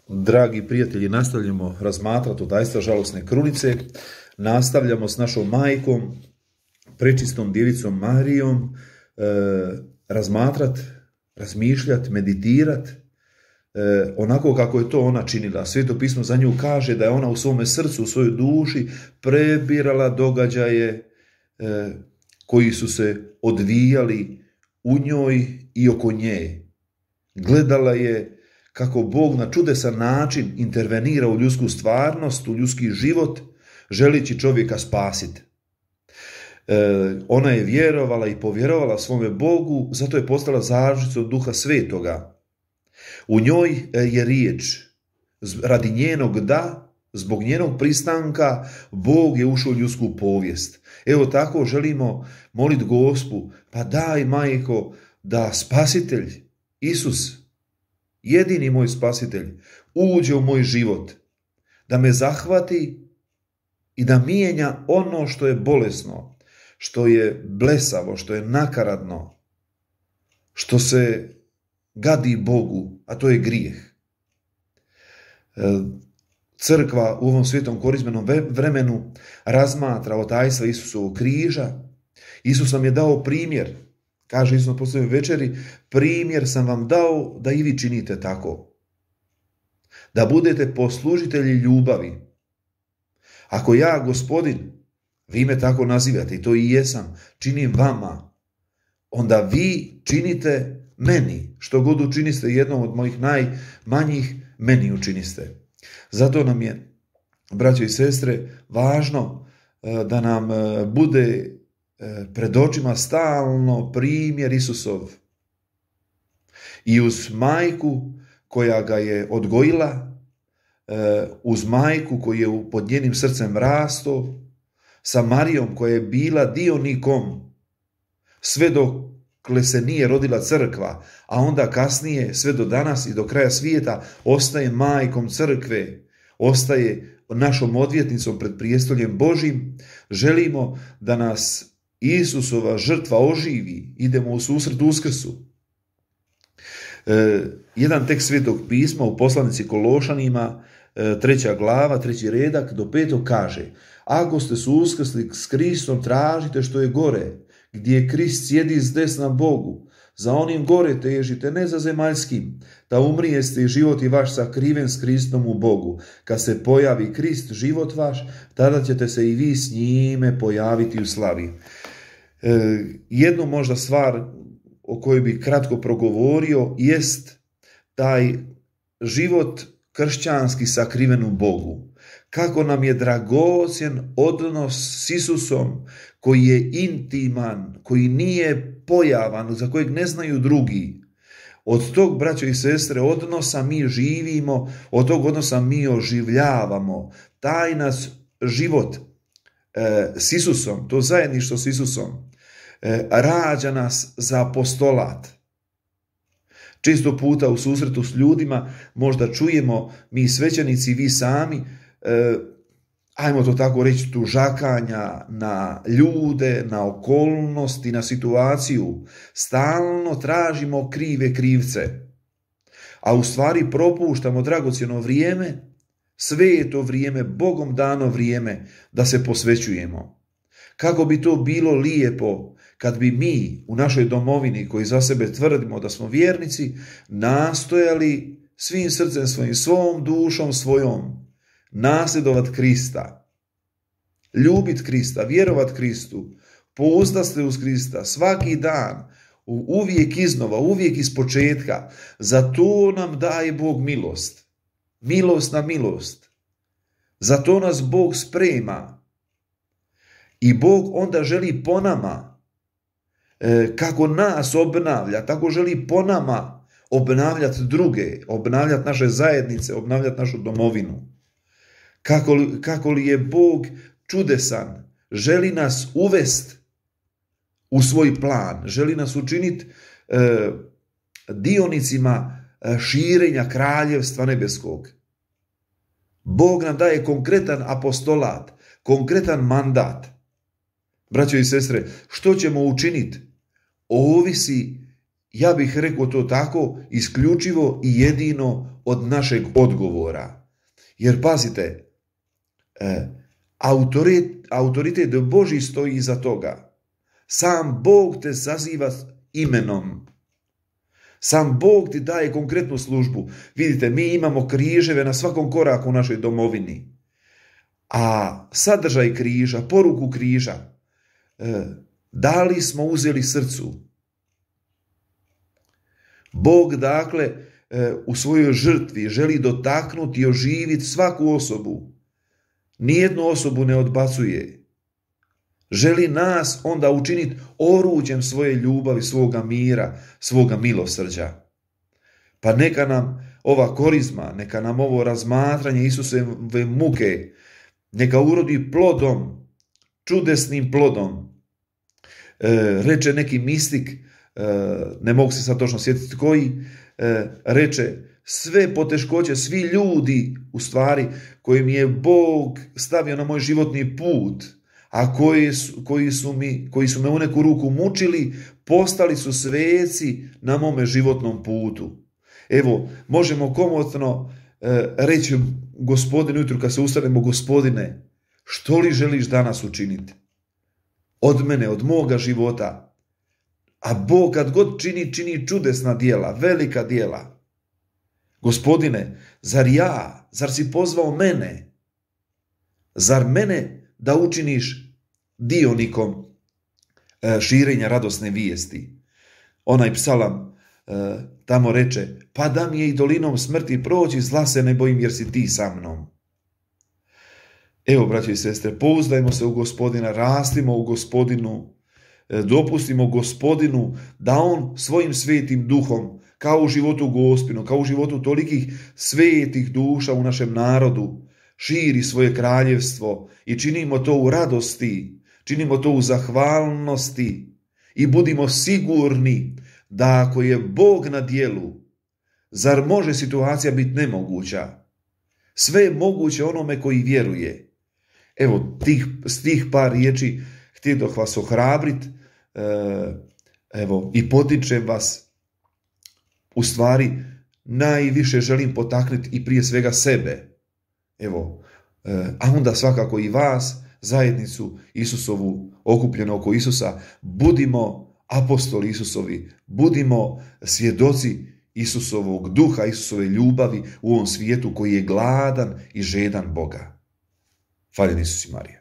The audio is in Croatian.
Dragi prijatelji, nastavljamo razmatrati od Ajstva žalosne krunice. Nastavljamo s našom majkom, prečistom djevicom Marijom, razmatrat, razmišljat, meditirat, onako kako je to ona činila. Sveto pismo za nju kaže da je ona u svome srcu, u svojoj duši prebirala događaje koji su se odvijali u njoj i oko nje. Gledala je kako Bog na čudesan način intervenira u ljudsku stvarnost, u ljudski život, želeći čovjeka spasiti. Ona je vjerovala i povjerovala svome Bogu, zato je postala zaštitnicom Duha Svetoga. U njoj je riječ, radi njenog da, zbog njenog pristanka, Bog je ušao u ljudsku povijest. Evo tako želimo moliti Gospu, pa daj, majko, da spasitelj, Isus, jedini moj spasitelj, uđe u moj život, da me zahvati i da mijenja ono što je bolesno, što je blesavo, što je nakaradno, što se gadi Bogu, a to je grijeh. Crkva u ovom svetom korizmenom vremenu razmatra od tajstva Isusovog križa. Isus nam je dao primjer. Kaže Isus na posljednjoj večeri, primjer sam vam dao da i vi činite tako. Da budete poslužitelji ljubavi. Ako ja, Gospodin, vi me tako nazivate, i to i jesam, činim vama, onda vi činite meni. Što god učiniste jednom od mojih najmanjih, meni učiniste. Zato nam je, braćo i sestre, važno da nam bude pred očima stalno primjer Isusov. I uz majku koja ga je odgojila, uz majku koji je pod njenim srcem rasto, sa Marijom koja je bila dionikom sve dokle se nije rodila crkva, a onda kasnije sve do danas i do kraja svijeta ostaje majkom crkve, ostaje našom odvjetnicom pred prijestoljem Božjim. Želimo da nas Isusova žrtva oživi, idemo u susret Uskrsu. Jedan tekst Svetog pisma u poslanici Kološanima, 3. glava, 3. redak do 5. kaže: ako ste su uskrsli s Kristom, tražite što je gore, gdje Krist sjedi s desna Bogu. Za onim gore težite, ne za zemaljskim, da umrijeste i život i vaš sakriven s Kristom u Bogu. Kad se pojavi Krist, život vaš, tada ćete se i vi s njime pojaviti u slavi. Jednu možda stvar o kojoj bi kratko progovorio jest taj život kršćanski sakriven u Bogu. Kako nam je dragocjen odnos s Isusom koji je intiman, koji nije pojavan, za kojeg ne znaju drugi. Od tog, braćo i sestre, odnosa mi živimo, od tog odnosa mi oživljavamo. Taj nas život s Isusom, to zajedništvo s Isusom, rađa nas za apostolat. Često puta u susretu s ljudima možda čujemo mi svećenici, vi sami, ajmo to tako reći, tužakanja na ljude, na okolnosti, na situaciju. Stalno tražimo krive krivce, a u stvari propuštamo dragocjeno vrijeme, sveto vrijeme, Bogom dano vrijeme da se posvećujemo. Kako bi to bilo lijepo kad bi mi u našoj domovini, koji za sebe tvrdimo da smo vjernici, nastojali svim srcem svojim, svom dušom svojom, nasljedovat Krista, ljubit Krista, vjerovat Kristu, pouzdat se uz Krista svaki dan, uvijek iznova, uvijek iz početka. Za to nam daje Bog milost. Milost na milost. Za to nas Bog sprema. I Bog onda želi po nama, kako nas obnavlja, tako želi po nama obnavljati druge, obnavljati naše zajednice, obnavljati našu domovinu. Kako li je Bog čudesan, želi nas uvest u svoj plan, želi nas učiniti dionicima širenja kraljevstva nebeskog. Bog nam daje konkretan apostolat, konkretan mandat. Braćo i sestre, što ćemo učiniti? Ovisi ja bih rekao to tako, isključivo i jedino od našeg odgovora. Jer pazite, autoritet Božji stoji iza toga. Sam Bog te zaziva imenom. Sam Bog ti daje konkretnu službu. Vidite, mi imamo križeve na svakom koraku u našoj domovini. A sadržaj križa, poruku križa, da li smo uzeli srcu? Bog, dakle, u svojoj žrtvi želi dotaknuti i oživiti svaku osobu. Nijednu osobu ne odbacuje. Želi nas onda učiniti oruđem svoje ljubavi, svoga mira, svoga milosrđa. Pa neka nam ova korizma, neka nam ovo razmatranje Isusove muke, neka urodi plodom, čudesnim plodom. Reče neki mistik, ne mogu se sad točno sjetiti koji, reče, sve poteškoće, svi ljudi u stvari kojim je Bog stavio na moj životni put, a koji su me u neku ruku mučili, postali su sveci na mome životnom putu. Evo, možemo komotno reći Gospodinu jutro kad se ustanemo, Gospodine, što li želiš danas učiniti? Od mene, od moga života. A Bog kad god čini čudesna djela, velika djela. Gospodine, zar si pozvao mene? Zar mene da učiniš dionikom širenja radosne vijesti? Onaj psalam tamo reče, pa da mi je i dolinom smrti proći, zla se ne bojim jer si ti sa mnom. Evo, braće i sestre, pouzdajmo se u Gospodina, rastimo u Gospodinu, dopustimo Gospodinu da On svojim svetim duhom, kao u životu Gospinu, kao u životu tolikih svetih duša u našem narodu, širi svoje kraljevstvo i činimo to u radosti, činimo to u zahvalnosti i budimo sigurni da ako je Bog na djelu, zar može situacija biti nemoguća? Sve je moguće onome koji vjeruje. Evo, s tih par riječi htjedoh vas ohrabriti, i potičem vas. U stvari, najviše želim potaknuti i prije svega sebe. A onda svakako i vas, zajednicu Isusovu, okupljenu oko Isusa, budimo apostoli Isusovi, budimo svjedoci Isusovog duha, Isusove ljubavi u ovom svijetu koji je gladan i žedan Boga. Hvaljen Isus i Marija.